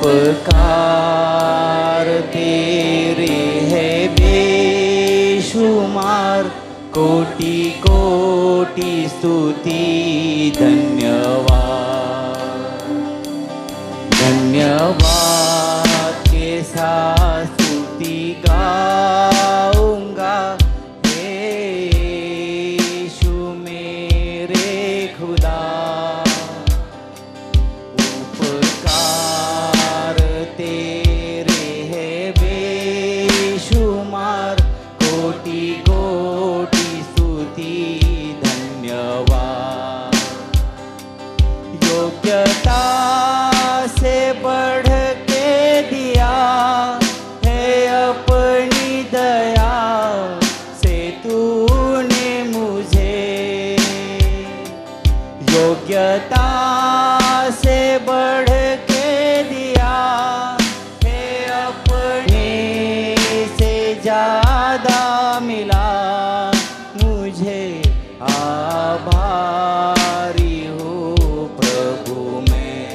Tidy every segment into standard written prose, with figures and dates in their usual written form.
उपकार तेरे है बेशुमार, कोटि कोटि स्तुति धन्यवाद। धन्यवाद के साथ स्तुति गाऊंगा, हे यीशु मेरे खुदा। उपकार तेरे है बेशुमार, कोटि कोटि स्तुति धन्यवाद। योग्यता से बढ़ के दिया है अपनी दया से तूने मुझे। योग्यता से बढ़ के दिया है अपने से ज्यादा मिला मुझे। आभारी हूँ प्रभु मैं,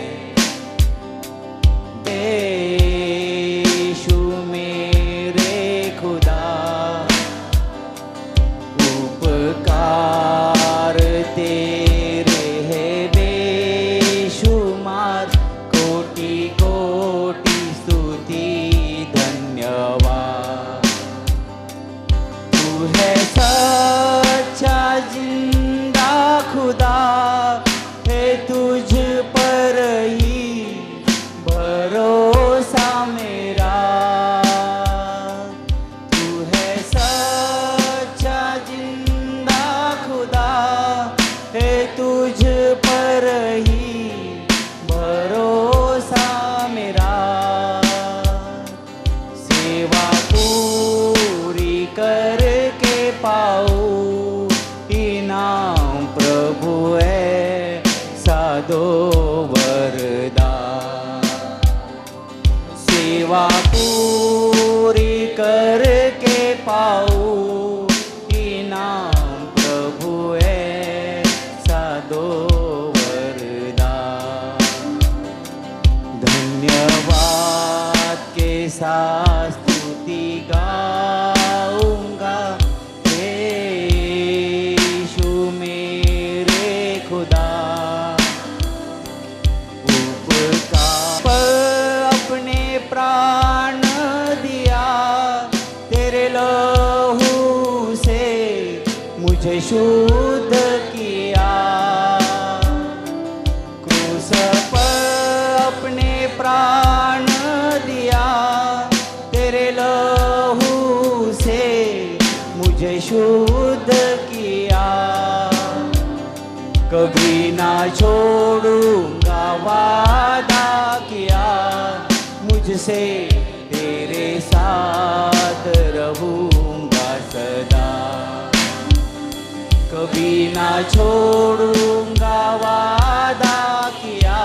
यीशु मेरे खुदा। उपकार तेरे है बेशुमार, कोटि कोटि स्तुति धन्यवाद। तू है सच्चा जिंदा खुदा, है तुझ पर ही भरोसा मेरा। तू है सच्चा जिंदा खुदा, है तुझ पर ही भरोसा मेरा। सेवा पूरी करके पाऊं इनाम प्रभु है सादो वरदान। सेवा पूरी करके पाऊं इनाम प्रभु है सादो वरदान। धन्यवाद के साथ स्तुति गाऊंगा, हे यीशु मेरे खुदा। उपकार पर अपने प्राण दिया, तेरे लहू से मुझे शुद्ध किया। क्रूस पर अपने प्राण दिया, तेरे लहू से मुझे शुद्ध किया। कभी ना छोड़ूंगा वादा किया, मुझसे तेरे साथ रहूंगा सदा। कभी ना छोड़ूंगा वादा किया,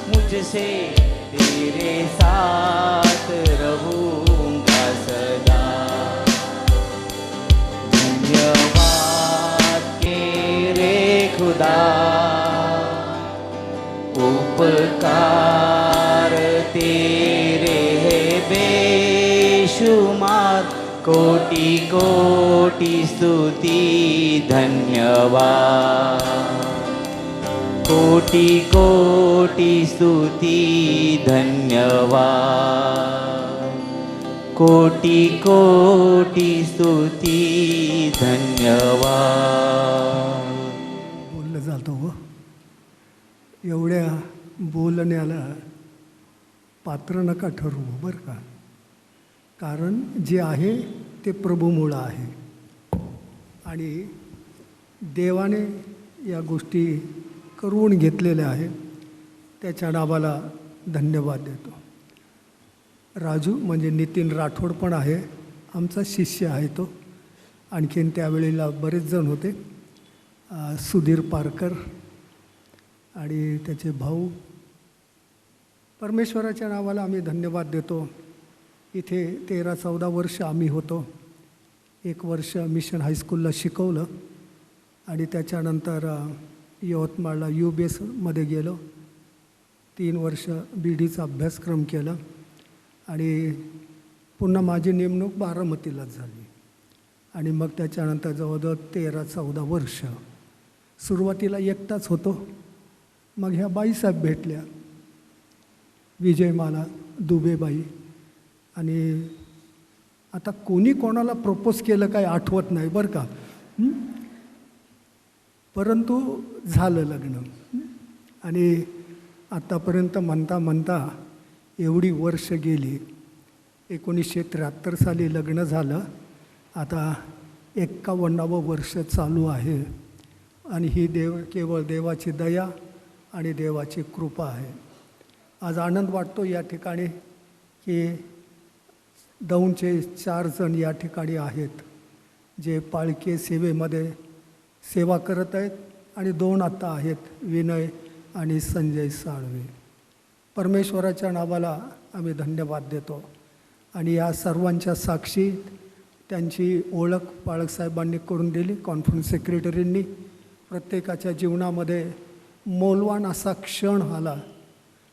मुझसे तेरे साथ रहूंगा सदा। धन्यवाद तेरे खुदा। उपकार तेरे है बेशुमार, कोटि कोटि स्तुति धन्यवाद। कोटि कोटि स्तुति धन्यवाद। कोटि कोटि स्तुति धन्यवाद। बोललं जातं हो, एवढ्या बोलण्याला पात्र नका ठरवू बरं का. कारण जे आहे ते प्रभूमुळं आहे आणि देवाने या गोष्टी करून घेतलेल्या आहेत. त्याच्या नावाला धन्यवाद देतो. राजू म्हणजे नितीन राठोड पण आहे, आमचा शिष्य आहे तो. आणखीन त्यावेळेला बरेच जण होते, सुधीर पारकर आणि त्याचे भाऊ. परमेश्वराच्या नावाला आम्ही धन्यवाद देतो. इथे 13-14 वर्ष आम्ही होतो. 1 वर्ष मिशन हायस्कूलला शिकवलं आणि त्याच्यानंतर यवतमाळला UBSमध्ये गेलो. 3 वर्ष बी डीचा अभ्यासक्रम केला आणि पुन्हा माझी नेमणूक बारामतीलाच झाली आणि मग त्याच्यानंतर जवळजवळ 13-14 वर्ष सुरुवातीला एकटाच होतो. मग ह्या बाईसाहेब भेटल्या, विजयमाला दुबेबाई. आणि आता कोणी कोणाला प्रपोज केलं काही आठवत नाही बरं का, परंतु झालं लग्न. आणि आत्तापर्यंत म्हणता म्हणता एवढी वर्ष गेली. 1973 साली लग्न झालं, आता 51वं वर्ष चालू आहे. आणि ही केवळ देवाची दया आणि देवाची कृपा आहे. आज आनंद वाटतो या ठिकाणी की दौंडचे 4 जण या ठिकाणी आहेत जे पालखी सेवेमध्ये सेवा करत आहेत आणि 2 आता आहेत, विनय आणि संजय साळवे. परमेश्वराच्या नावाला आम्ही धन्यवाद देतो. आणि या सर्वांच्या साक्षी त्यांची ओळख बाळकसाहेबांनी करून दिली, कॉन्फरन्स सेक्रेटरींनी. प्रत्येकाच्या जीवनामध्ये मौल्यवान असा क्षण आला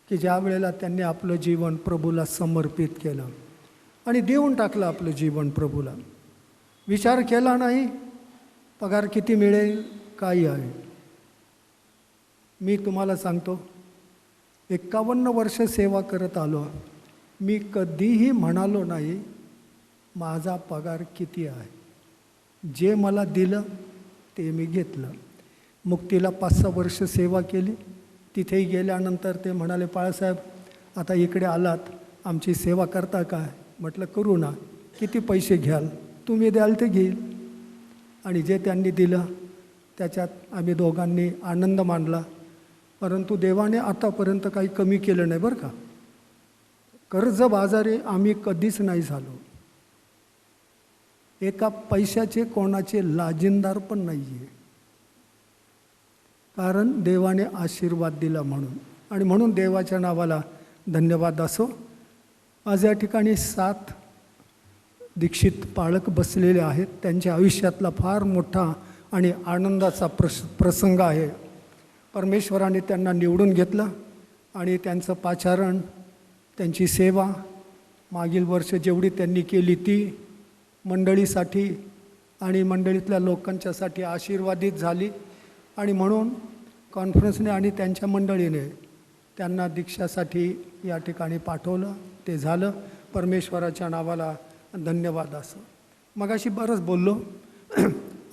की ज्या वेळेला त्यांनी आपलं जीवन प्रभूला समर्पित केलं आणि देऊन टाकलं आपलं जीवन प्रभूला. विचार केला नाही पगार किती मिळेल, काही आहे. मी तुम्हाला सांगतो, 51 वर्ष सेवा करत आलो, मी कधीही म्हणालो नाही माझा पगार किती आहे. जे मला दिलं ते मी घेतलं. मुक्तीला 5-6 वर्ष सेवा केली. तिथेही गेल्यानंतर ते म्हणाले, बाळासाहेब आता इकडे आलात, आमची सेवा करता काय? म्हटलं करू ना. किती पैसे घ्याल? तुम्ही द्याल ते घेईल. आणि जे त्यांनी दिलं त्याच्यात आम्ही दोघांनी आनंद मानला. परंतु देवाने आतापर्यंत काही कमी केलं नाही बरं का. कर्जबाजारी आम्ही कधीच नाही झालो. एका पैशाचे कोणाचे लाजिनदार पण नाही आहे, कारण देवाने आशीर्वाद दिला म्हणून. आणि म्हणून देवाच्या नावाला धन्यवाद असो. आज या ठिकाणी 7 दीक्षित पालक बसलेले आहेत. त्यांच्या आयुष्यातला फार मोठा आणि आनंदाचा प्रसंग आहे. परमेश्वराने त्यांना निवडून घेतलं आणि त्यांचं पाचारण, त्यांची सेवा मागील वर्ष जेवढी त्यांनी केली ती मंडळीसाठी आणि मंडळीतल्या लोकांच्यासाठी आशीर्वादित झाली. आणि म्हणून कॉन्फरन्सने आणि त्यांच्या मंडळीने त्यांना दीक्षासाठी या ठिकाणी पाठवलं. ते झालं. परमेश्वराच्या नावाला धन्यवाद असो. मगाशी बरंच बोललो,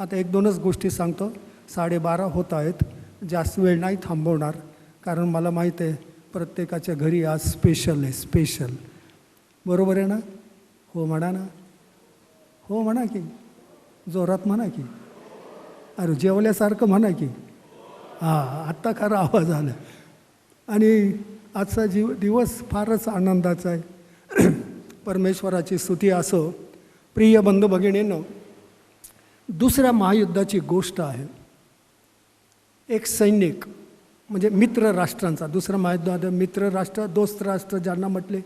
आता 1-2च गोष्टी सांगतो. 12:30 होत आहेत. जास्त वेळ नाही थांबवणार, कारण मला माहीत आहे प्रत्येकाच्या घरी आज स्पेशल आहे. स्पेशल बरोबर आहे ना? हो म्हणा ना. हो म्हणा की, जोरात म्हणा की, अरे जेवल्यासारखं म्हणा की. हां, आत्ता खरा आवाज आला. आणि आजचा दिवस फारच आनंदाचा आहे. परमेश्वराची स्तुती असो. प्रिय बंधू भगिनींनो, दुसऱ्या महायुद्धाची गोष्ट आहे. एक सैनिक म्हणजे मित्र राष्ट्रांचा, दुसरं महायुद्ध मित्र राष्ट्र, दोस्त राष्ट्र ज्यांना म्हटले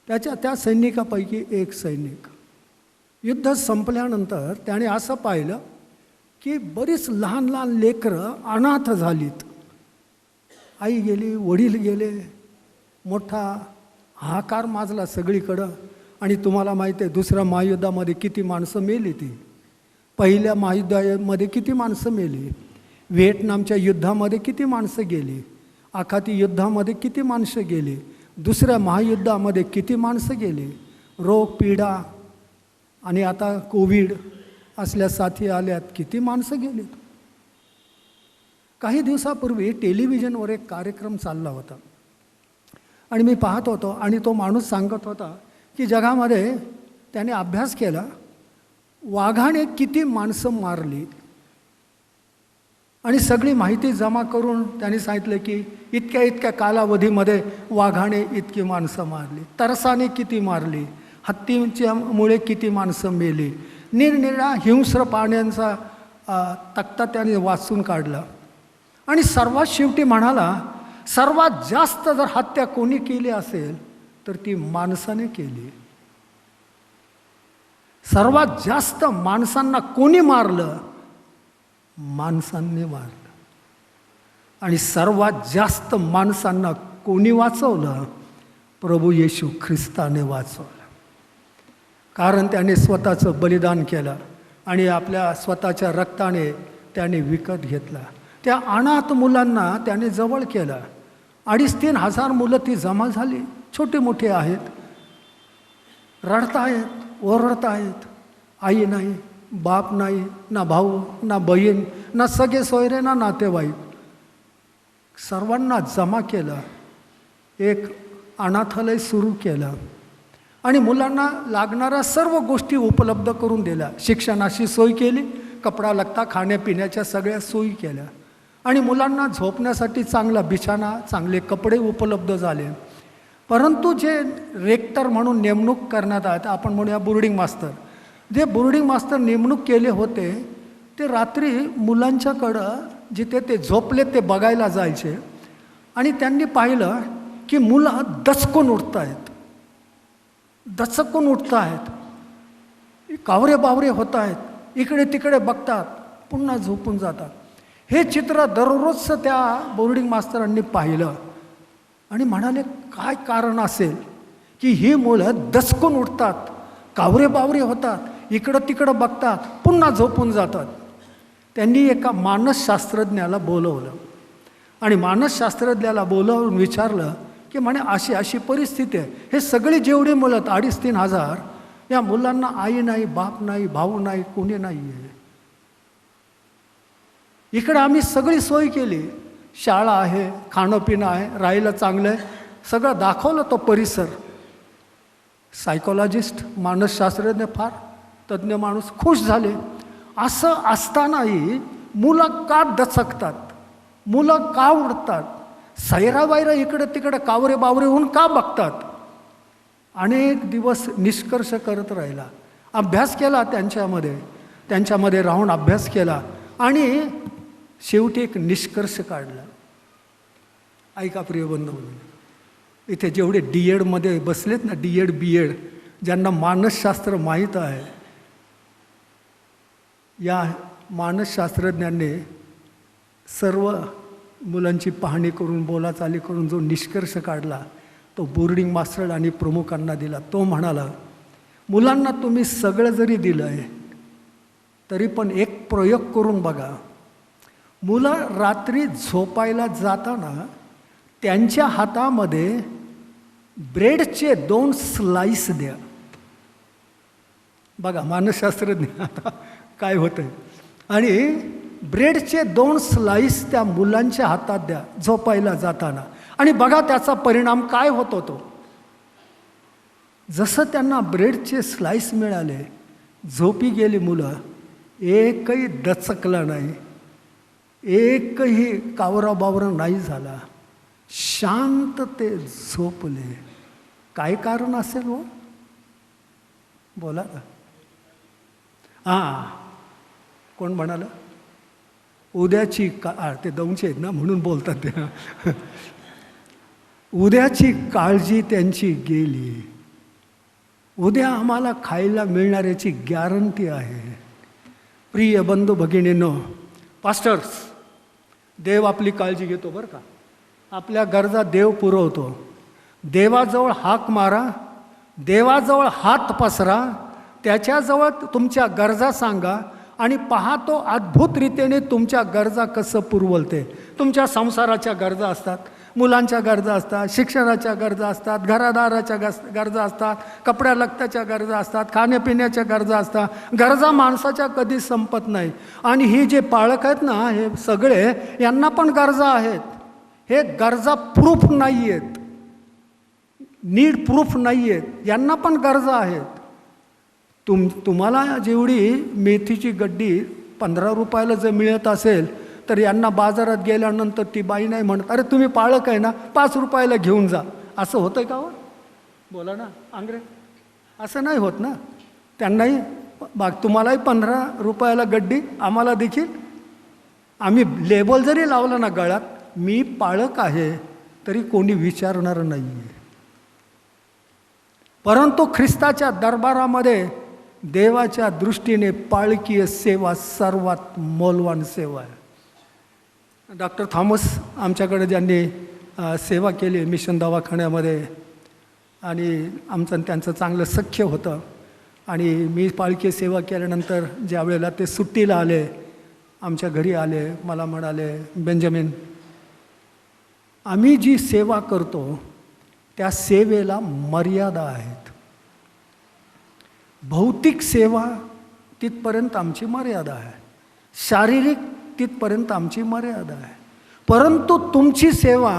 त्या सैनिकापैकी एक सैनिक युद्ध संपल्यानंतर त्याने असं पाहिलं की बरीच लहान लहान लेकरं अनाथ झालीत. आई गेली, वडील गेले, मोठा हाहाकार माजला सगळीकडं. आणि तुम्हाला माहीत आहे दुसऱ्या महायुद्धामध्ये किती माणसं मेली. ती पहिल्या महायुद्धामध्ये किती माणसं मेली, व्हिएटनामच्या युद्धामध्ये किती माणसं गेली, आखाती युद्धामध्ये किती माणसं गेली, दुसऱ्या महायुद्धामध्ये किती माणसं गेली. रोग पीडा आणि आता कोविड असल्या साथी आल्यात, किती माणसं गेलीत. काही दिवसापूर्वी टेलिव्हिजनवर एक कार्यक्रम चालला होता आणि मी पाहत होतो. आणि तो माणूस सांगत होता की जगामध्ये त्याने अभ्यास केला, वाघाने किती माणसं मारली. आणि सगळी माहिती जमा करून त्यांनी सांगितलं की इतक्या कालावधीमध्ये वाघाने इतकी माणसं मारली, तरसाने किती मारली, हत्तीच्यामुळे किती माणसं मेली. निरनिराळ्या हिंस्र प्राण्यांचा तक्ता त्याने वाचून काढला. आणि सर्वात शेवटी म्हणाला, सर्वात जास्त जर हत्या कोणी केली असेल तर ती माणसाने केली. सर्वात जास्त माणसांना कोणी मारलं? माणसांनी मारलं. आणि सर्वात जास्त माणसांना कोणी वाचवलं? प्रभू येशू ख्रिस्ताने वाचवलं. कारण त्याने स्वतःचं बलिदान केलं आणि आपल्या स्वतःच्या रक्ताने त्याने विकत घेतला. त्या अनाथ मुलांना त्याने जवळ केलं. 2,500-3 हजार मुलं ती जमा झाली. छोटे मोठे आहेत, रडत आहेत, ओरडत आहेत. आई नाही, बाप नाही, ना भाऊ, ना बहीण, ना सगळे सोयरे, ना नातेवाईक. सर्वांना जमा केलं. एक अनाथालय सुरू केलं आणि मुलांना लागणाऱ्या सर्व गोष्टी उपलब्ध करून दिल्या. शिक्षणाची सोय केली, कपडा लत्ता खाण्यापिण्याच्या सगळ्या सोयी केल्या आणि मुलांना झोपण्यासाठी चांगला बिछाना, चांगले कपडे उपलब्ध झाले. परंतु जे रेक्टर म्हणून नेमणूक करण्यात आहेत, आपण म्हणूया बोर्डिंग मास्तर, जे बोर्डिंग मास्तर नेमणूक केले होते ते रात्री मुलांच्याकडं जिथे ते झोपले ते बघायला जायचे आणि त्यांनी पाहिलं की मुलं दचकून उठत आहेत, दचकून उठत आहेत, कावरे बावरे होत आहेत, इकडे तिकडे बघतात, पुन्हा झोपून जातात. हे चित्र दररोजचं त्या बोर्डिंग मास्तरांनी पाहिलं आणि म्हणाले काय कारण असेल की ही मुलं दचकून उठतात, कावरे बावरे होतात, इकडं तिकडं बघतात, पुन्हा झोपून जातात. त्यांनी एका मानसशास्त्रज्ञाला बोलवलं आणि मानसशास्त्रज्ञाला बोलवून विचारलं की म्हणे अशी अशी परिस्थिती आहे. हे सगळी जेवढी मुलं 2,500-3 हजार, या मुलांना आई नाही, बाप नाही, भाऊ नाही, कोणी नाही आहे. इकडं आम्ही सगळी सोय केली, शाळा आहे, खाणं पिणं आहे, राहायला चांगलं आहे, सगळं दाखवलं तो परिसर. सायकोलॉजिस्ट, मानसशास्त्रज्ञ, फार तज्ज्ञ माणूस खुश झाले. असं असतानाही मुलं का दचकतात, मुलं का उडतात, सैराबाईरा इकडं तिकडं कावरे बावरे होऊन का बघतात? अनेक दिवस निष्कर्ष करत राहिला, अभ्यास केला, त्यांच्यामध्ये राहून अभ्यास केला आणि शेवटी एक निष्कर्ष काढला. ऐका प्रिय बंधूंनो, इथे जेवढे DEDमध्ये बसलेत ना, DED BED, ज्यांना मानसशास्त्र माहीत आहे, या मानसशास्त्रज्ञांनी सर्व मुलांची पाहणी करून, बोलाचाली करून जो निष्कर्ष काढला तो बोर्डिंग मास्टर आणि प्रमुखांना दिला. तो म्हणाला, मुलांना तुम्ही सगळं जरी दिलं आहे तरी पण एक प्रयोग करून बघा. मुलं रात्री झोपायला जाताना त्यांच्या हातामध्ये ब्रेडचे 2 स्लाईस द्या. बघा मानसशास्त्रज्ञ आता काय होतंय. आणि ब्रेडचे 2 स्लाईस त्या मुलांच्या हातात द्या झोपायला जाताना आणि बघा त्याचा परिणाम काय होतो. तो जसं त्यांना ब्रेडचे स्लाईस मिळाले, झोपी गेली मुलं, एकही दचकलं नाही, एकही कावरा बावरा नाही झाला, शांत ते झोपले. काय कारण असेल हो? बोला ना. कोण म्हणालं? उद्याची ते दौंचे आहेत ना म्हणून बोलतात ते. उद्याची काळजी त्यांची गेली. उद्या आम्हाला खायला मिळणाऱ्याची गॅरंटी आहे. प्रिय बंधू भगिनींनो, पास्टर्स, देव आपली काळजी घेतो बरं का. आपल्या गरजा देव पुरवतो. देवाजवळ हाक मारा, देवाजवळ हात पसरा, त्याच्याजवळ तुमच्या गरजा सांगा आणि पहा तो अद्भुत रीतीने तुमच्या गरजा कसं पुरवलते. तुमच्या संसाराच्या गरजा असतात, मुलांच्या गरजा असतात, शिक्षणाच्या गरजा असतात, घरादाराच्या गरजा असतात, कपड्या लत्त्याच्या गरजा असतात, खाण्यापिण्याच्या गरजा असतात. गरजा माणसाच्या कधी संपत नाही. आणि ही जे पाळक आहेत ना, हे सगळे, यांना पण गरजा आहेत. हे गरजा प्रूफ नाही आहेत, नीड प्रूफ नाही आहेत, यांना पण गरजा आहेत. तुम्हाला जेवढी मेथीची गड्डी 15 रुपयाला जर मिळत असेल तर यांना बाजारात गेल्यानंतर ती बाई नाही म्हणत, अरे तुम्ही पाळक आहे ना, 5 रुपयाला घेऊन जा. असं होतं का हो? बोला ना आंग्रे. असं नाही होत ना. त्यांनाही तुम्हालाही 15 रुपयाला गड्डी, आम्हाला देखील. आम्ही लेबल जरी लावलं ना गळ्यात, मी पाळक आहे, तरी कोणी विचारणार नाही आहे. परंतु ख्रिस्ताच्या दरबारामध्ये देवाच्या दृष्टीने पाळकीय सेवा सर्वात मौल्यवान सेवा आहे. डॉक्टर थॉमस आमच्याकडे ज्यांनी सेवा केली मिशन दवाखान्यामध्ये, आणि आमचं आणि त्यांचं चांगलं सख्य होतं. आणि मी पालखी सेवा केल्यानंतर ज्या वेळेला ते सुट्टीला आले, आमच्या घरी आले, मला म्हणाले, बेंजामिन, आम्ही जी सेवा करतो त्या सेवेला मर्यादा आहेत. भौतिक सेवा तिथपर्यंत आमची मर्यादा आहे, शारीरिक तिथपर्यंत आमची मर्यादा आहे, परंतु तुमची सेवा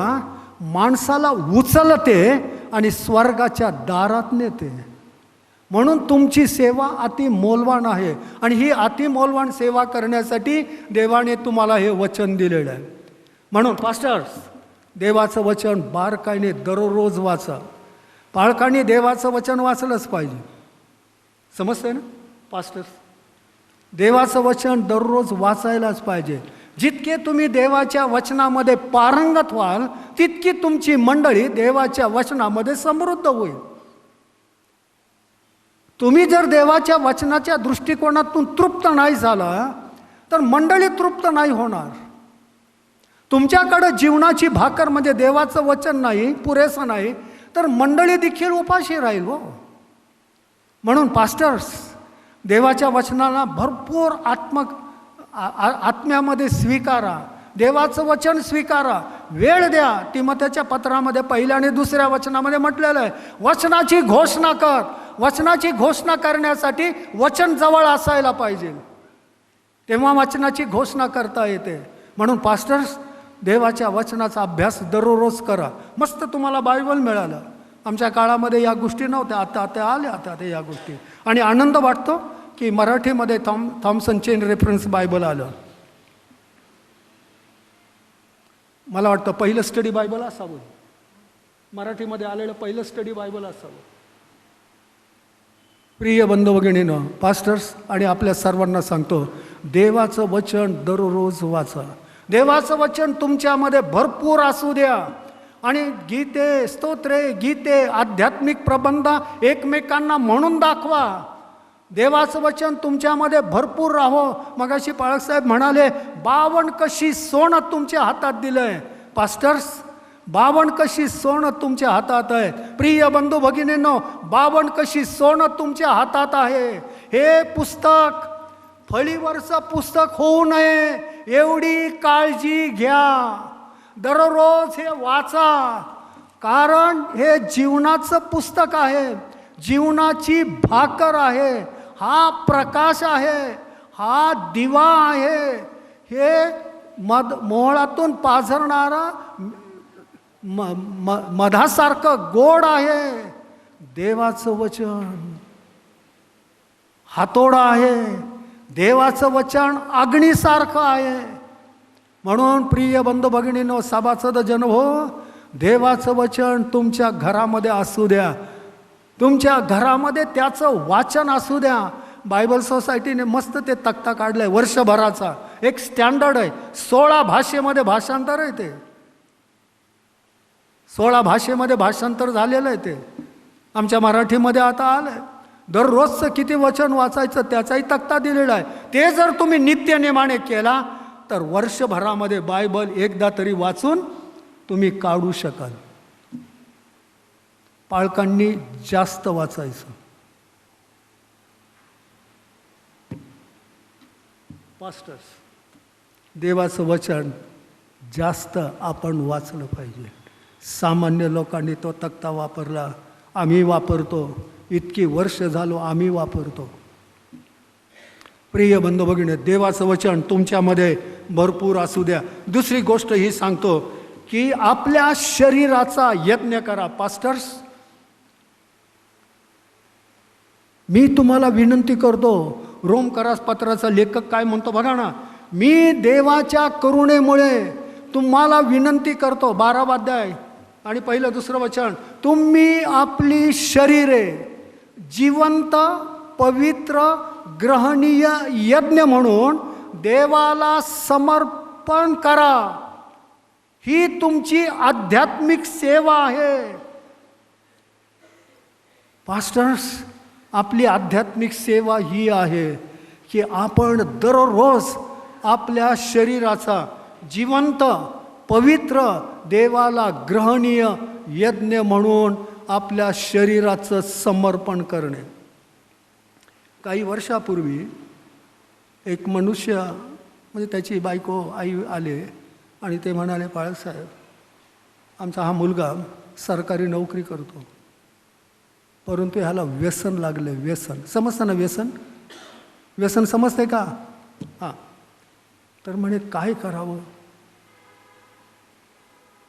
माणसाला उचलते आणि स्वर्गाच्या दारात नेते. म्हणून तुमची सेवा अति मौल्यवान आहे, आणि ही अति मौल्यवान सेवा करण्यासाठी देवाने तुम्हाला हे वचन दिलेलं आहे. म्हणून पास्टर्स, देवाचं वचन बारकाईने दररोज वाचा. पालकांनी देवाचं वचन वाचलंच पाहिजे. समजतंय ना पास्टर्स? देवाचं वचन दररोज वाचायलाच पाहिजे. जितके तुम्ही देवाच्या वचनामध्ये पारंगत व्हाल, तितकी तुमची मंडळी देवाच्या वचनामध्ये समृद्ध होईल. तुम्ही जर देवाच्या वचनाच्या दृष्टिकोनातून तृप्त नाही झाला तर मंडळी तृप्त नाही होणार. तुमच्याकडं जीवनाची भाकर म्हणजे देवाचं वचन नाही, पुरेसं नाही, तर मंडळी देखील उपाशी राहील हो. म्हणून पास्टर्स, देवाच्या वचनाला भरपूर आत्म्यामध्ये स्वीकारा. देवाचं वचन स्वीकारा, वेळ द्या. तिमोथेच्या पत्रामध्ये 1 आणि 2 वचनामध्ये म्हटलेलं आहे, वचनाची घोषणा कर. वचनाची घोषणा करण्यासाठी वचन जवळ असायला पाहिजे, तेव्हा वचनाची घोषणा करता येते. म्हणून पास्टर्स, देवाच्या वचनाचा अभ्यास दररोज करा. मस्त तुम्हाला बायबल मिळालं. आमच्या काळामध्ये या गोष्टी नव्हत्या, आता आल्या आता ते या गोष्टी. आणि आनंद वाटतो की मराठीमध्ये थॉम्सन चेन रेफरन्स बायबल आलं. मला वाटतं पहिलं स्टडी बायबल असावं, मराठीमध्ये आलेलं पहिलं स्टडी बायबल असावं. प्रिय बंधू भगिनींनो, पास्टर्स आणि आपल्या सर्वांना सांगतो, देवाचं वचन दररोज वाचा. देवाचं वचन तुमच्यामध्ये भरपूर असू द्या. आणि गीते, स्तोत्रे, गीते, आध्यात्मिक प्रबंध एकमेकांना म्हणून दाखवा. देवाचं वचन तुमच्यामध्ये भरपूर राहो. मगाशी पाळकसाहेब म्हणाले, 52 कशी सोनं तुमच्या हातात दिलंय. पास्टर्स, 52 कशी सोनं तुमच्या हातात आहे. प्रिय बंधू भगिनींनो, 52 कशी सोनं तुमच्या हातात आहे. हे पुस्तक फळीवरचं पुस्तक होऊ नये एवढी काळजी घ्या. दररोज हे वाचा, कारण हे जीवनाचं पुस्तक आहे, जीवनाची भाकर आहे, हा प्रकाश आहे, हा दिवा आहे, हे मोहळातून पाझरणारा मधासारखं गोड आहे. देवाचं वचन हातोडा आहे, देवाचं वचन अग्नीसारखं आहे. म्हणून प्रिय बंधू भगिनींनो, सभासद जन हो, देवाचं वचन तुमच्या घरामध्ये असू द्या. तुमच्या घरामध्ये त्याचं वाचन असू द्या. बायबल सोसायटीने मस्त ते तक्ता काढलाय वर्षभराचा, एक स्टँडर्ड आहे. 16 भाषेमध्ये भाषांतर आहे ते. 16 भाषेमध्ये भाषांतर झालेलं आहे ते. आमच्या मराठीमध्ये आता आलंय. दररोजचं किती वचन वाचायचं त्याचाही तक्ता दिलेला आहे. ते जर तुम्ही नित्यनेमाने केला तर वर्षभरामध्ये बायबल एकदा तरी वाचून तुम्ही काढू शकाल. पालकांनी जास्त वाचायचं. पास्टर्स, देवाचं वचन जास्त आपण वाचलं पाहिजे. सामान्य लोकांनी तो तक्ता वापरला, आम्ही वापरतो, इतकी वर्ष झालो आम्ही वापरतो. प्रिय बंधू भगिनी, देवाचं वचन तुमच्यामध्ये भरपूर असू द्या. दुसरी गोष्ट ही सांगतो की आपल्या शरीराचा यज्ञ करा. पास्टर्स, मी तुम्हाला विनंती करतो, रोमकरास पत्राचा लेखक काय म्हणतो बघा ना, मी देवाच्या करुणेमुळे तुम्हाला विनंती करतो. 12 अध्याय आणि 1-2 वचन, तुम्ही आपली शरीरे जिवंत, पवित्र, ग्रहणीय यज्ञ म्हणून देवाला समर्पण करा. ही तुमची आध्यात्मिक सेवा आहे. पास्टर्स, आपली आध्यात्मिक सेवा ही आहे की आपण दररोज आपल्या शरीराचा जिवंत पवित्र देवाला ग्रहणीय यज्ञ म्हणून आपल्या शरीराचं समर्पण करणे. काही वर्षापूर्वी एक मनुष्य म्हणजे त्याची बायको आई आले आणि ते म्हणाले, बाळासाहेब, आमचा हा मुलगा सरकारी नोकरी करतो, परंतु ह्याला व्यसन लागलं. व्यसन समजतं ना? व्यसन व्यसन समजते का? हां. तर म्हणे काय करावं?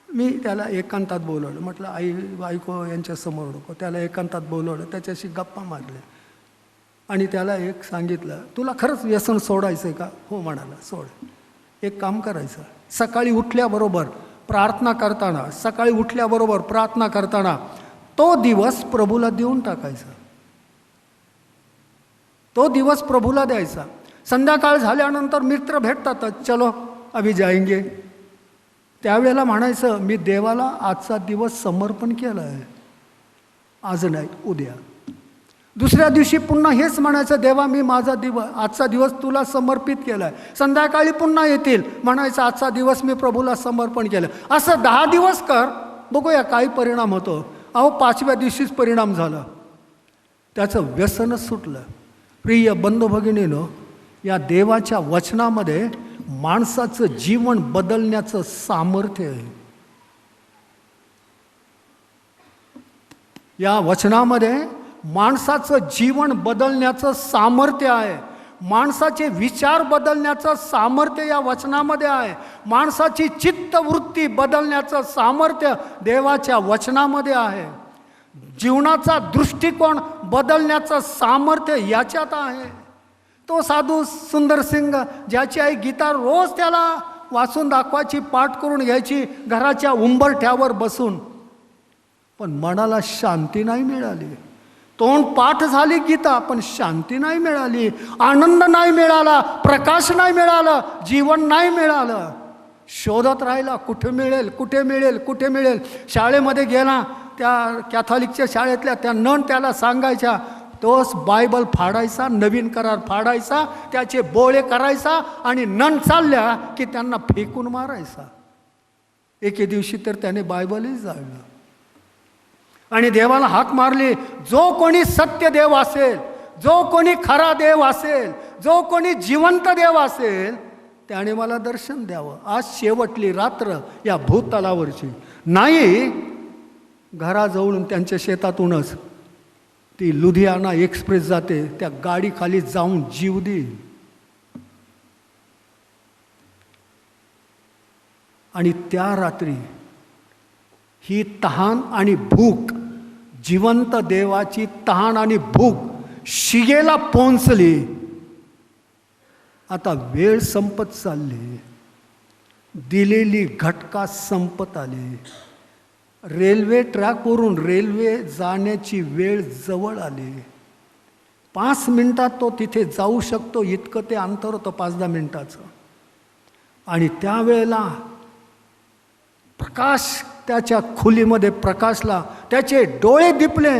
मी त्याला एकांतात बोलवलं. म्हटलं आई बायको यांच्यासमोर नको. त्याला एकांतात बोलवलं, त्याच्याशी गप्पा मारल्या आणि त्याला एक सांगितलं, तुला खरंच व्यसन सोडायचं आहे का? हो म्हणाला, सोड. एक काम करायचं, सकाळी उठल्याबरोबर प्रार्थना करताना, सकाळी उठल्याबरोबर प्रार्थना करताना तो दिवस प्रभूला देऊन टाकायचा. तो दिवस प्रभूला द्यायचा. संध्याकाळ झाल्यानंतर मित्र भेटतातच, चलो अभी जाएंगे. त्यावेळेला म्हणायचं, मी देवाला आजचा दिवस समर्पण केला आहे, आज नाही उद्या. दुसऱ्या दिवशी पुन्हा हेच म्हणायचं, देवा मी माझा आजचा दिवस तुला समर्पित केला आहे. संध्याकाळी पुन्हा येतील, म्हणायचं आजचा दिवस मी प्रभूला समर्पण केलं. असं 10 दिवस कर, बघूया काय परिणाम होतो. अहो 5व्या दिवशीच परिणाम झाला, त्याचं व्यसनच सुटलं. प्रिय बंधू भगिनीनो, या देवाच्या वचनामध्ये माणसाचं जीवन बदलण्याचं सामर्थ्य आहे. या वचनामध्ये माणसाचं जीवन बदलण्याचं सामर्थ्य आहे. माणसाचे विचार बदलण्याचं सामर्थ्य या वचनामध्ये आहे. माणसाची चित्तवृत्ती बदलण्याचं सामर्थ्य देवाच्या वचनामध्ये आहे. जीवनाचा दृष्टिकोन बदलण्याचं सामर्थ्य याच्यात आहे. तो साधू सुंदर सिंग, ज्याची आई गीता रोज त्याला वाचून दाखवायची, पाठ करून घ्यायची घराच्या उंबरठ्यावर बसून, पण मनाला शांती नाही मिळाली. तोंड पाठ झाली गीता, पण शांती नाही मिळाली, आनंद नाही मिळाला, प्रकाश नाही मिळाला, जीवन नाही मिळालं. शोधत राहिला, कुठे मिळेल, कुठे मिळेल, कुठे मिळेल. शाळेमध्ये गेला, त्या कॅथॉलिकच्या शाळेतल्या त्या नन त्याला सांगायच्या, तोच बायबल फाडायचा, नवीन करार फाडायचा, त्याचे बोळे करायचा आणि नन चालल्या की त्यांना फेकून मारायचा. एके दिवशी तर त्याने बायबलही जाळलं आणि देवाला हाक मारली, जो कोणी सत्य देव असेल, जो कोणी खरा देव असेल, जो कोणी जिवंत देव असेल, त्याने मला दर्शन द्यावं. आज शेवटली रात्र या भूतलावरची. नाही, घराजवळून त्यांच्या शेतातूनच ती लुधियाना एक्सप्रेस जाते, त्या गाडीखाली जाऊन जीव देईल. आणि त्या रात्री ही तहान आणि भूक, जिवंत देवाची तहान आणि भूक शिगेला पोहोचली. आता वेळ संपत चालली, दिलेली घटका संपत आली. रेल्वे ट्रॅकवरून रेल्वे जाण्याची वेळ जवळ आली. 5 मिनिटात तो तिथे जाऊ शकतो, इतकं ते अंतर होतं, 5-10 मिनिटाचं. आणि त्यावेळेला प्रकाश त्याच्या खोलीमध्ये प्रकाशला, त्याचे डोळे दिपले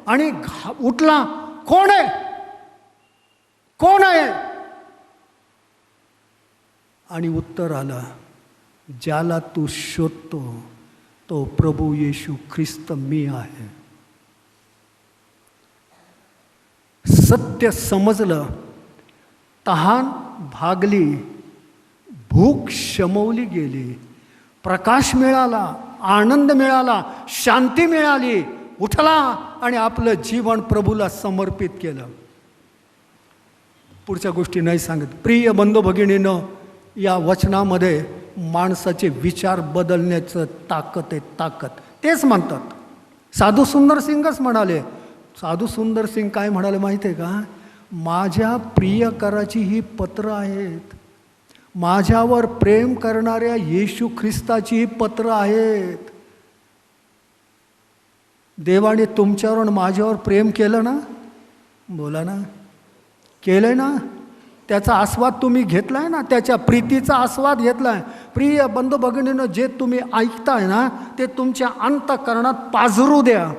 आणि उठला, कोण आहे, कोण आहे? आणि उत्तर आलं, ज्याला तू शोधतो तो प्रभू येशू ख्रिस्त मी आहे. सत्य समजलं, तहान भागली, भूक शमवली गेली, प्रकाश मिळाला, आनंद मिळाला, शांती मिळाली. उठला आणि आपलं जीवन प्रभूला समर्पित केलं. पुढच्या गोष्टी नाही सांगत. प्रिय बंधू भगिनीनं, या वचनामध्ये माणसाचे विचार बदलण्याचं ताकद आहे, ताकद. तेच म्हणतात, साधू सुंदर सिंगच म्हणाले. साधू सुंदर सिंग काय म्हणाले माहिती आहे का? माझ्या प्रियकराची ही पत्र आहेत, माझ्यावर प्रेम करणाऱ्या येशू ख्रिस्ताची ही पत्र आहेत. देवाने तुमच्यावर माझ्यावर प्रेम केलं ना? बोला ना, केलंय ना? त्याचा आस्वाद तुम्ही घेतलाय ना? त्याच्या प्रीतीचा आस्वाद घेतलाय. प्रिय बंधू भगिनींनो, जे तुम्ही ऐकताय ना, ते तुमच्या अंतःकरणात पाझरू द्या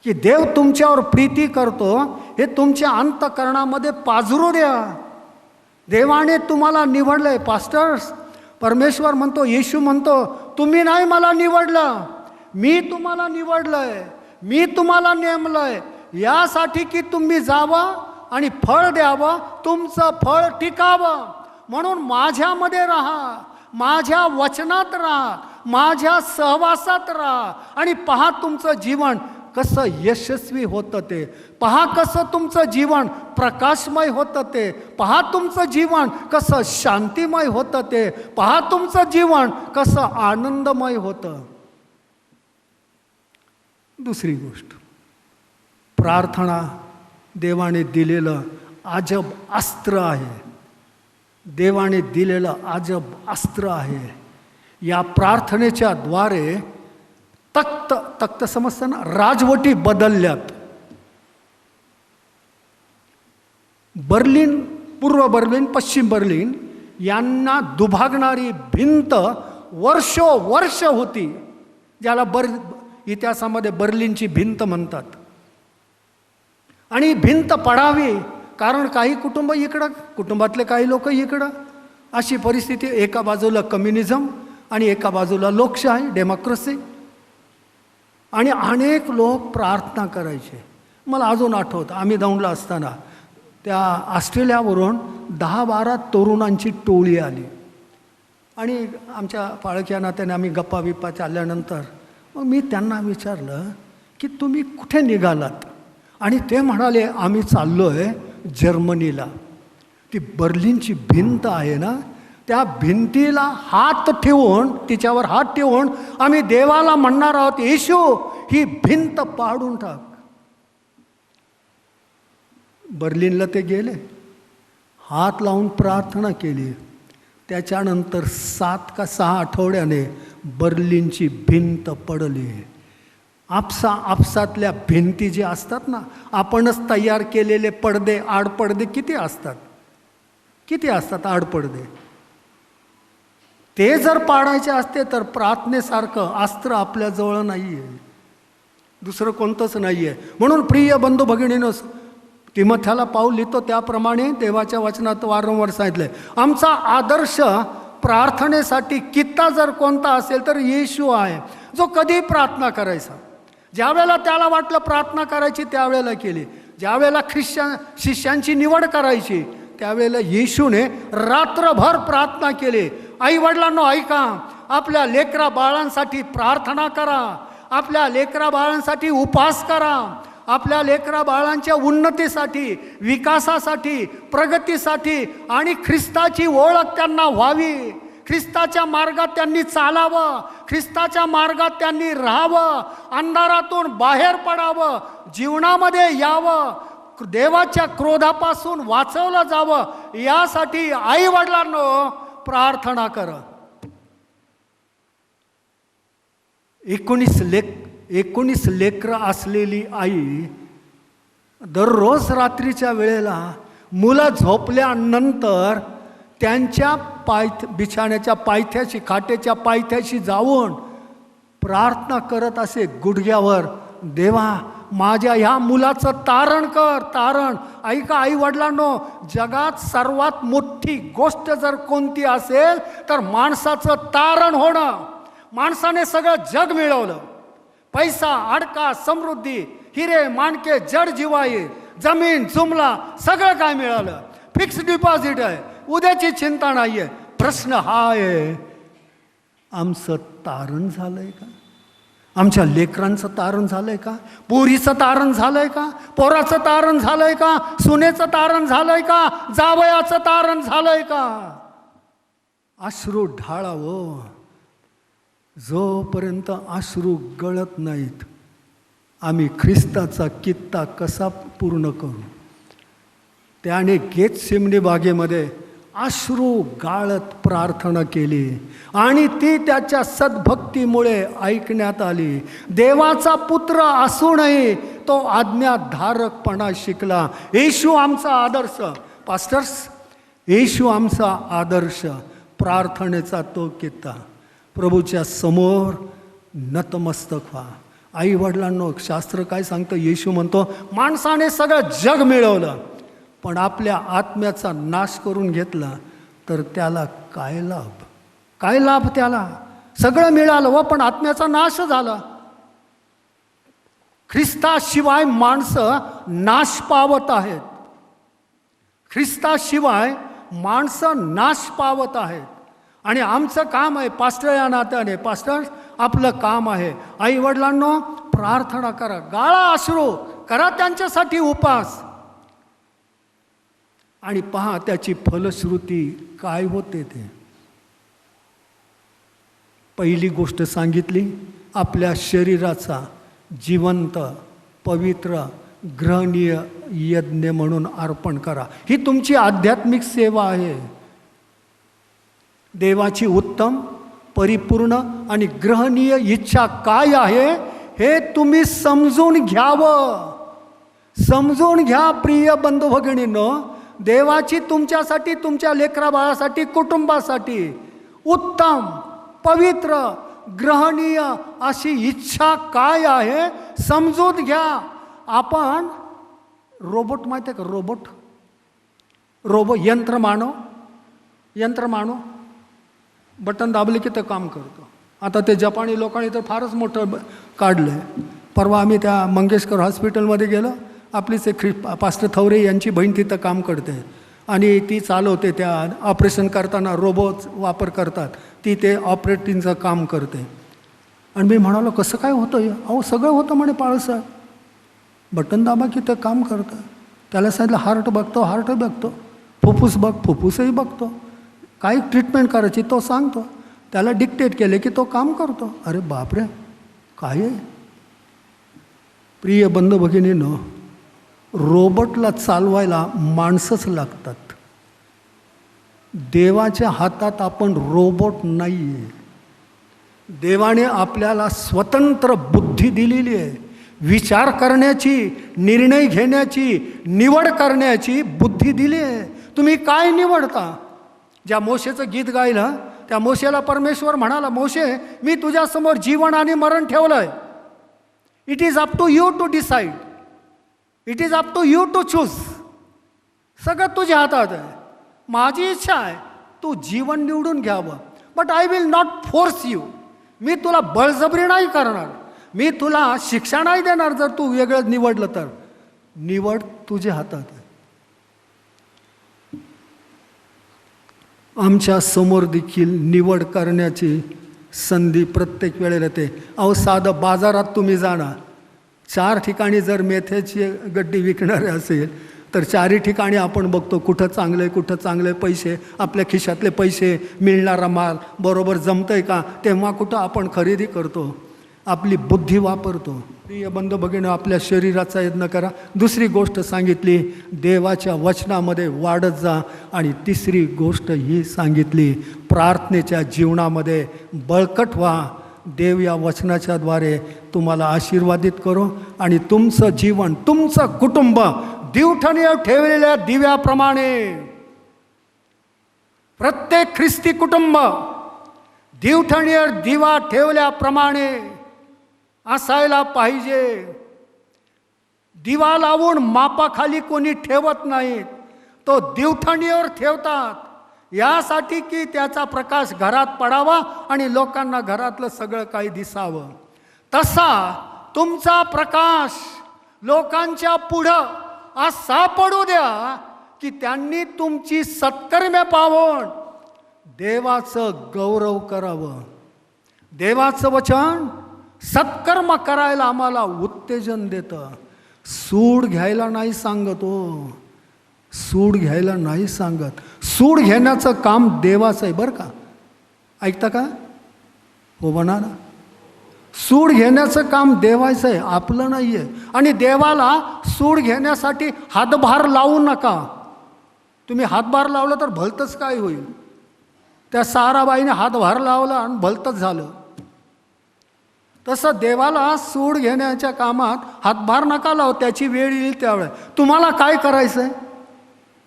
की देव तुमच्यावर प्रीती करतो. हे तुमच्या अंतःकरणामध्ये पाझरू द्या. देवाने तुम्हाला निवडलंय. पास्टर्स, परमेश्वर म्हणतो, येशू म्हणतो, तुम्ही नाही मला निवडलं, मी तुम्हाला निवडलंय, मी तुम्हाला नेमलंय यासाठी की तुम्ही जावं आणि फळ द्यावं, तुमचं फळ टिकावं. म्हणून माझ्यामध्ये राहा, माझ्या वचनात राहा, माझ्या सहवासात राहा आणि पहा तुमचं जीवन कसं यशस्वी होतं ते, पहा कसं तुमचं जीवन प्रकाशमय होतं ते, पहा तुमचं जीवन कसं शांतिमय होतं ते, पहा तुमचं जीवन कसं आनंदमय होतं. दुसरी गोष्ट, प्रार्थना देवाने दिलेलं अजब अस्त्र आहे. देवाने दिलेलं अजब अस्त्र आहे. या प्रार्थनेच्या द्वारे तख्त समजतं ना, राजवटी बदलल्यात. बर्लिन, पूर्व बर्लिन, पश्चिम बर्लिन यांना दुभागणारी भिंत वर्षोवर्ष होती, ज्याला इतिहासामध्ये बर्लिनची भिंत म्हणतात. आणि भिंत पडावी कारण काही कुटुंब इकडं, कुटुंबातले काही लोक इकडं, अशी परिस्थिती. एका बाजूला कम्युनिझम आणि एका बाजूला लोकशाही, डेमोक्रेसी. आणि अनेक लोक प्रार्थना करायचे. मला अजून आठवतं, आम्ही दौंडला असताना त्या ऑस्ट्रेलियावरून 10-12 तरुणांची टोळी आली आणि आमच्या पाळक्या नात्याने आम्ही गप्पा बिप्पा चालल्यानंतर मग मी त्यांना विचारलं की तुम्ही कुठे निघालात? आणि ते म्हणाले, आम्ही चाललो आहे जर्मनीला. ती बर्लिनची भिंत आहे ना, त्या भिंतीला हात ठेवून, तिच्यावर हात ठेवून आम्ही देवाला म्हणणार आहोत, येशू ही भिंत पाडून टाक. बर्लिनला ते गेले, हात लावून प्रार्थना केली. त्याच्यानंतर 7 का 6 आठवड्याने बर्लिनची भिंत पडली. आपसातल्या भिंती जे असतात ना, आपणच तयार केलेले पडदे, आडपडदे किती असतात, किती असतात आडपडदे. ते जर पाडायचे असते तर प्रार्थनेसारखं अस्त्र आपल्याजवळ नाही आहे, दुसरं कोणतंच नाही आहे. म्हणून प्रिय बंधू भगिनींनो, तिमोथ्याला पाऊल लिहितो त्याप्रमाणे देवाच्या वचनात वारंवार सांगितलंय, आमचा आदर्श प्रार्थनेसाठी कित्ता जर कोणता असेल तर येशू आहे, जो कधी प्रार्थना करायचा. ज्या वेळेला त्याला वाटलं प्रार्थना करायची त्यावेळेला केली. ज्या वेळेला शिष्यांची निवड करायची त्यावेळेला येशूने रात्रभर प्रार्थना केली. आई वडिलांनो ऐका, आपल्या लेकरा बाळांसाठी प्रार्थना करा, आपल्या लेकरा बाळांसाठी उपवास करा, आपल्या लेकरा बाळांच्या उन्नतीसाठी, विकासासाठी, प्रगतीसाठी आणि ख्रिस्ताची ओळख त्यांना व्हावी, ख्रिस्ताच्या मार्गात त्यांनी चालावं, ख्रिस्ताच्या मार्गात त्यांनी राहावं, अंधारातून बाहेर पडावं, जीवनामध्ये यावं, देवाच्या क्रोधापासून वाचवलं जावं, यासाठी आई वडिलांनो प्रार्थना करा. 19 लेकरं असलेली आई दररोज रात्रीच्या वेळेला मुलं झोपल्यानंतर त्यांच्या बिछाण्याच्या पायथ्याशी, खाटेच्या पायथ्याशी जाऊन प्रार्थना करत असे गुडघ्यावर, देवा माझ्या ह्या मुलाचं तारण कर, तारण. ऐका आई वडिलांनो, जगात सर्वात मोठी गोष्ट जर कोणती असेल तर माणसाचं तारण होणं. माणसाने सगळं जग मिळवलं, पैसा, अडका, समृद्धी, हिरे, माणके, जड जिवाई, जमीन, जुमला, सगळं काय मिळालं, फिक्स डिपॉझिट आहे, उद्याची चिंता नाही आहे. प्रश्न हा आहे, आमचं तारण झालंय का? आमच्या लेकरांचं तारण झालंय का? पोरीचं तारण झालंय का? पोराचं तारण झालंय का? सुनेचं तारण झालंय का? जावयाचं तारण झालंय का? अश्रू ढाळावं. जोपर्यंत अश्रू गळत नाहीत आम्ही ख्रिस्ताचा कित्ता कसा पूर्ण करू? त्याने गेतसेमनी बागेमध्ये अश्रू गाळत प्रार्थना केली आणि ती त्याच्या सद्भक्तीमुळे ऐकण्यात आली. देवाचा पुत्र असूनही तो आज्ञाधारकपणा शिकला. येशू आमचा आदर्श, पास्टर्स, येशू आमचा आदर्श, प्रार्थनेचा तो कित्ता. प्रभूच्या समोर नतमस्तक व्हा. आई वडिलांनो, शास्त्र काय सांगतं? येशू म्हणतो, माणसाने सगळं जग मिळवलं पण आपल्या आत्म्याचा नाश करून घेतला तर त्याला काय लाभ? काय लाभ त्याला? सगळं मिळालं व पण आत्म्याचा नाश झाला. ख्रिस्ताशिवाय माणसं नाश पावत आहेत. ख्रिस्ताशिवाय माणसं नाश पावत आहेत. आणि आमचं काम आहे, पास्टर या नात्याने, पास्टर आपलं काम आहे, आई वडिलांनो प्रार्थना करा, गाळा अश्रू करा, त्यांच्यासाठी उपास, आणि पहा त्याची फलश्रुती काय होते ते. पहिली गोष्ट सांगितली, आपल्या शरीराचा जिवंत पवित्र ग्रहणीय यज्ञ म्हणून अर्पण करा. ही तुमची आध्यात्मिक सेवा आहे. देवाची उत्तम परिपूर्ण आणि ग्रहणीय इच्छा काय आहे हे तुम्ही समजून घ्यावं. समजून घ्या प्रिय बंधू भगिनींनो. देवाची तुमच्यासाठी, तुमच्या लेकरा बाळासाठी, कुटुंबासाठी उत्तम पवित्र ग्रहणीय अशी इच्छा काय आहे समजून घ्या. आपण रोबोट माहिती आहे का? यंत्र मानव बटन दाबले की ते काम करतं. आता ते जपानी लोकांनी तर फारच मोठं काढलं आहे. परवा आम्ही त्या मंगेशकर हॉस्पिटलमध्ये गेलो. आपलीच एक पास्टर थवरे यांची बहीण तिथं काम करते आणि ती चालवते. त्या ऑपरेशन करताना रोबोट वापर करतात, ती ते ऑपरेटिंगचं काम करते. आणि मी म्हणालो कसं काय होतं? अहो सगळं होतं म्हणे पाळसाहेब. बटन दाबा की ते काम करतं. त्याला सांगितलं हार्ट बघतो, हार्ट बघतो, फुफ्फुस बघ, फुफ्फुसही बघतो, काय ट्रीटमेंट करायची तो सांगतो, त्याला डिक्टेट केले की तो काम करतो. अरे बापरे, काय आहे? प्रिय बंधू भगिनींनो, रोबोटला चालवायला माणसंच लागतात. देवाच्या हातात आपण रोबोट नाही आहे. देवाने आपल्याला स्वतंत्र बुद्धी दिलेली आहे. विचार करण्याची, निर्णय घेण्याची, निवड करण्याची बुद्धी दिली आहे. तुम्ही काय निवडता? ज्या मोशेचं गीत गायलं त्या मोशेला परमेश्वर म्हणाला, मोशे मी तुझ्यासमोर जीवन आणि मरण ठेवलंय. It is up to you to decide. It is up to you to choose. सगळं तुझ्या हातात आहे. माझी इच्छा आहे तू जीवन निवडून घ्यावं, but I will not force you. मी तुला बळजबरी नाही करणार, मी तुला शिक्षा नाही देणार जर तू वेगळं निवडलं तर. निवड तुझ्या हातात आहे. आमच्या समोर देखील निवड करण्याची संधी प्रत्येक वेळेला येते. अहो साधं बाजारात तुम्ही जाणार, 4 ठिकाणी जर मेथ्याची गड्डी विकणारे असेल तर 4ही ठिकाणी आपण बघतो कुठं चांगलं आहे, कुठं चांगले पैसे, आपल्या खिशातले पैसे, मिळणारा माल बरोबर जमतंय का, तेव्हा कुठं आपण खरेदी करतो, आपली बुद्धी वापरतो. प्रिय बंधू भगिनी, आपल्या शरीराचा यत्न करा. दुसरी गोष्ट सांगितली, देवाच्या वचनामध्ये वाढत जा. आणि तिसरी गोष्ट ही सांगितली, प्रार्थनेच्या जीवनामध्ये बळकट व्हा. देव या वचनाच्याद्वारे तुम्हाला आशीर्वादित करो आणि तुमचं जीवन, तुमचं कुटुंब दिवठणीवर ठेवलेल्या दिव्याप्रमाणे, प्रत्येक ख्रिस्ती कुटुंब दिवठणीवर दिवा ठेवल्याप्रमाणे असायला पाहिजे. दिवा लावून मापाखाली कोणी ठेवत नाहीत, तो दिवठणीवर ठेवतात यासाठी की त्याचा प्रकाश घरात पडावा आणि लोकांना घरातलं सगळं काही दिसावं. तसा तुमचा प्रकाश लोकांच्या पुढं असा पडू द्या की त्यांनी तुमची सत्कर्म्य पाहून देवाचं गौरव करावं. देवाचं वचन सत्कर्म करायला आम्हाला उत्तेजन देतं. सूड घ्यायला नाही सांगत हो, सूड घ्यायला नाही सांगत. सूड घेण्याचं काम देवाचं आहे बरं का. ऐकता का हो? म्हणा ना, सूड घेण्याचं काम देवाचं आहे, आपलं नाही आहे. आणि देवाला सूड घेण्यासाठी हातभार लावू नका. तुम्ही हातभार लावला तर भलतंच काय होईल. त्या साराबाईने हातभार लावला आणि भलतंच झालं. तसं देवाला सूड घेण्याच्या कामात हातभार नका लाव. त्याची वेळ येईल त्यावेळेस. तुम्हाला काय करायचं आहे?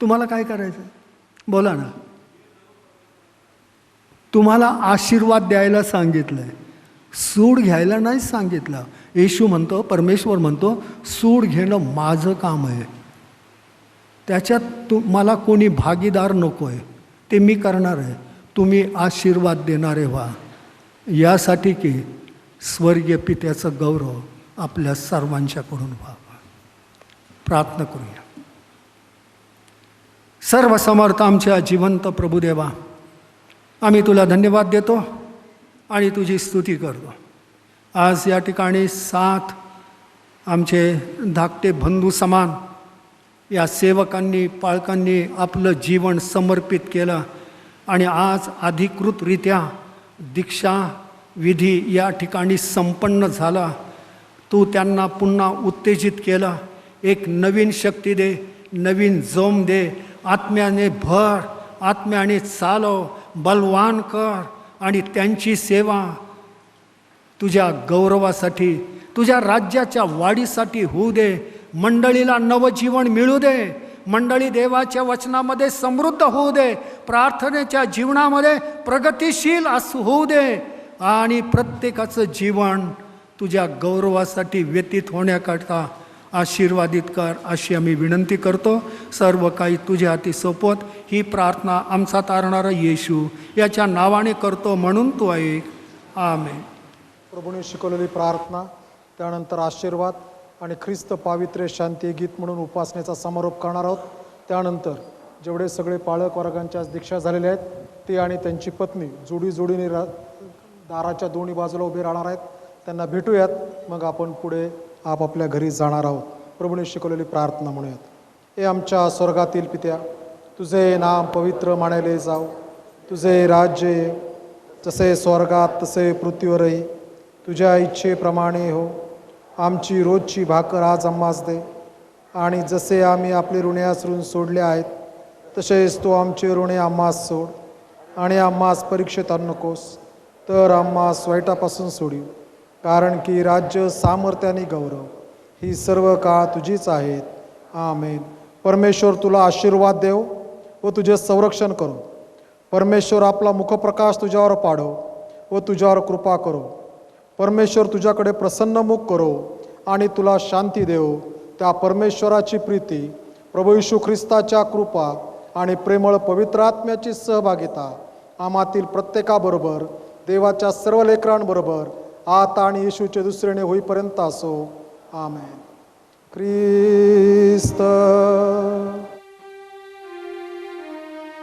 तुम्हाला काय करायचं आहे? बोला ना. तुम्हाला आशीर्वाद द्यायला सांगितलं आहे, सूड घ्यायला नाही सांगितलं. येशू म्हणतो, परमेश्वर म्हणतो, सूड घेणं माझं काम आहे. त्याच्यात मला कोणी भागीदार नको आहे, ते मी करणार आहे. तुम्ही आशीर्वाद देणारे व्हा, यासाठी की स्वर्गीय पित्याचं गौरव आपल्या सर्वांच्याकडून व्हावा. प्रार्थना करूया. सर्व समर्थ आमच्या जिवंत प्रभुदेवा, आम्ही तुला धन्यवाद देतो आणि तुझी स्तुती करतो. आज या ठिकाणी 7 आमचे धाकटे बंधू समान या सेवकांनी पालकांनी आपलं जीवन समर्पित केलं आणि आज अधिकृतरित्या दीक्षा विधी या ठिकाणी संपन्न झाला. तू त्यांना पुन्हा उत्तेजित केलं. एक नवीन शक्ती दे, नवीन जोम दे, आत्म्याने भर, आत्म्याने चालव, बलवान कर आणि त्यांची सेवा तुझ्या गौरवासाठी, तुझ्या राज्याच्या वाढीसाठी होऊ दे. मंडळीला नवजीवन मिळू दे. मंडळी देवाच्या वचनामध्ये समृद्ध होऊ दे. प्रार्थनेच्या जीवनामध्ये प्रगतिशील होऊ दे आणि प्रत्येकाचं जीवन तुझ्या गौरवासाठी व्यतीत होण्याकरता आशीर्वादित कर, अशी आम्ही विनंती करतो. सर्व काही तुझ्या हाती सोपवत ही प्रार्थना आमचा तारणारा येशू याच्या नावाने करतो, म्हणून तू ऐक. आमेन. प्रभूने शिकवलेली प्रार्थना, त्यानंतर आशीर्वाद आणि ख्रिस्त पावित्र्य शांती गीत म्हणून उपासनेचा समारोप करणार आहोत. त्यानंतर जेवढे सगळे पाळक वर्गांच्या दीक्षा झालेले आहेत ते आणि त्यांची पत्नी जोडीने दाराच्या दोन्ही बाजूला उभे राहणार आहेत. त्यांना भेटूयात, मग आपण पुढे आपापल्या घरी जाणार आहोत. प्रभूने शिकवलेली प्रार्थना म्हणूयात. हे आमच्या स्वर्गातील पित्या, तुझे नाम पवित्र मानले जाऊ, तुझे राज्य ये, जसे स्वर्गात तसे पृथ्वीवरही, तुझ्या इच्छेप्रमाणे हो. आमची रोजची भाकर आज आम्हास दे, आणि जसे आम्ही आपले ऋणे आसरून सोडले आहेत तसेच तू आमचे ऋणे आम्हास सोड, आणि आम्हास परीक्षेत आणू नकोस, तर आम्हास वाईटापासून सोडीव. कारण की राज्य, सामर्थ्य आणि गौरव ही सर्व काळ तुझीच आहेत. आमेन. परमेश्वर तुला आशीर्वाद देव व तुझे संरक्षण करो. परमेश्वर आपला मुखप्रकाश तुझ्यावर पाडो व तुझ्यावर कृपा करो. परमेश्वर तुझ्याकडे प्रसन्नमुख करो आणि तुला शांती देव. त्या परमेश्वराची प्रीती, प्रभू येशू ख्रिस्ताच्या कृपा आणि प्रेमळ पवित्र आत्म्याची सहभागिता आम्हातील प्रत्येकाबरोबर, देवाच्या सर्व लेकरांबरोबर आता आणि येशूचे दुसरेने होईपर्यंत असो. आमेन. ख्रिस्त